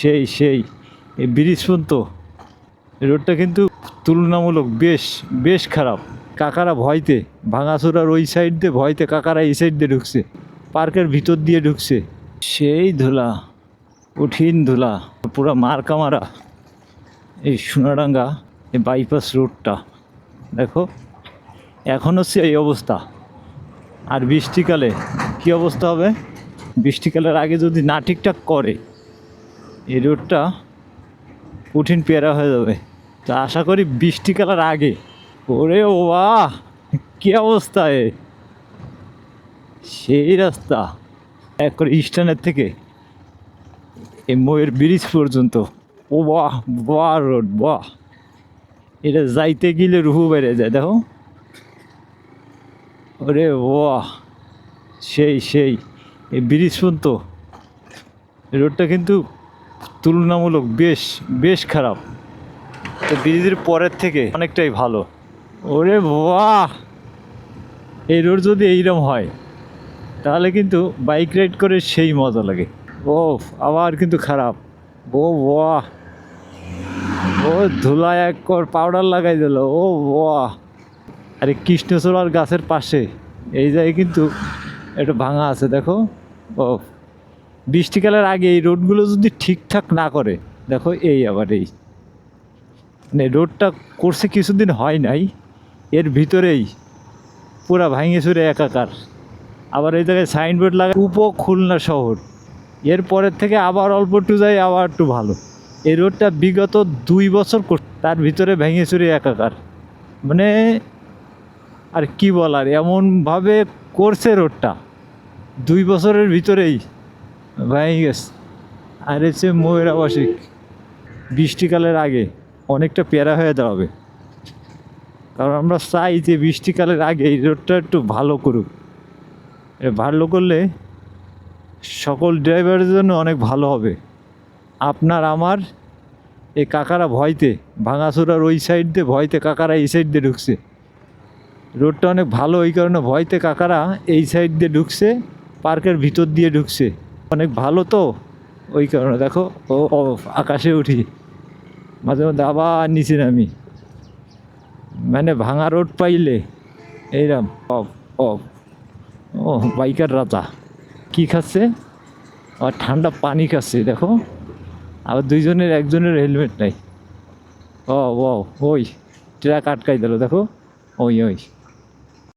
সেই এই ব্রিজ পর্যন্ত রোডটা কিন্তু তুলনামূলক বেশ বেশ খারাপ। কাকারা ভয়তে ভাঙাচোরার ওই সাইড দিয়ে ভয়তে কাকারা এই সাইড দিয়ে ঢুকছে, পার্কের ভিতর দিয়ে ঢুকছে। সেই ধুলা, কঠিন ধুলা, পুরা মার্কা মারা এই সোনাডাঙ্গা এই বাইপাস রোডটা দেখো, এখন হচ্ছে এই অবস্থা। আর বৃষ্টিকালে কী অবস্থা হবে? বৃষ্টিকালের আগে যদি না ঠিকঠাক করে এই রোডটা কঠিন পেয়ারা হয়ে যাবে। তো আশা করি বৃষ্টিকালের আগে। ওরে ও বাহ, কী অবস্থা! সেই রাস্তা এক করে স্ট্যান্ডের থেকে এই ময়ূর ব্রিজ পর্যন্ত। ও বাহ, বাহ রোড, বাহ! এটা যাইতে গেলে রুহু বেড়ে যায় দেখো। ওরে বাহ, সেই এই ব্রিজ পর্যন্ত রোডটা কিন্তু তুলনামূলক বেশ বেশ খারাপ। তো ব্রিজের পরের থেকে অনেকটাই ভালো। ওরে বাহ, এই রোড যদি এইরকম হয় তাহলে কিন্তু বাইক রাইড করে সেই মজা লাগে। ও আবার কিন্তু খারাপ। ও বাহ, ও ধুলায় এক কর পাউডার লাগাই দিল। ও বাহ! আরে কৃষ্ণচূড়ার গাছের পাশে এই জায়গায় কিন্তু একটু ভাঙা আছে দেখো। ও বৃষ্টিকালের আগে এই রোডগুলো যদি ঠিকঠাক না করে, দেখো এই আবার এই মানে রোডটা করছে কিছুদিন হয় নাই, এর ভিতরেই পুরা ভাঙে চুরে একাকার। আবার এই জায়গায় সাইনবোর্ড লাগা খুলনা শহর, এর পরের থেকে আবার অল্প একটু যাই আবার একটু ভালো। এই রোডটা বিগত 2 বছর তার ভিতরে ভেঙে চুরে একাকার। মানে আর কি বলার, এমনভাবে করছে রোডটা 2 বছরের ভিতরেই ভেঙে গেছে। আর হচ্ছে ময়ূর আবাসিক বৃষ্টিকালের আগে অনেকটা প্যারা হয়ে দাঁড়াবে, কারণ আমরা চাই যে বৃষ্টিকালের আগে এই রোডটা একটু ভালো করুক। ভালো করলে সকল ড্রাইভারের জন্য অনেক ভালো হবে। আপনার আমার এই কাকারা ভয়তে ভাঙাচোরার ওই সাইড দিয়ে ভয়তে কাকারা এই সাইড দিয়ে ঢুকছে। রোডটা অনেক ভালো, ওই কারণে ভয়তে কাকারা এই সাইড দিয়ে ঢুকছে, পার্কের ভিতর দিয়ে ঢুকছে। অনেক ভালো তো ওই কারণে দেখো। ও আকাশে উঠি, মাঝে মধ্যে আবার নিচে নামি। মানে ভাঙা রোড পাইলে এইরকম ও বাইকার রাজা কি খাচ্ছে, আর ঠান্ডা পানি খাচ্ছে দেখো। আবার একজনের হেলমেট নাই। ও ওই ট্রাক আটকাই দিল দেখো। ওই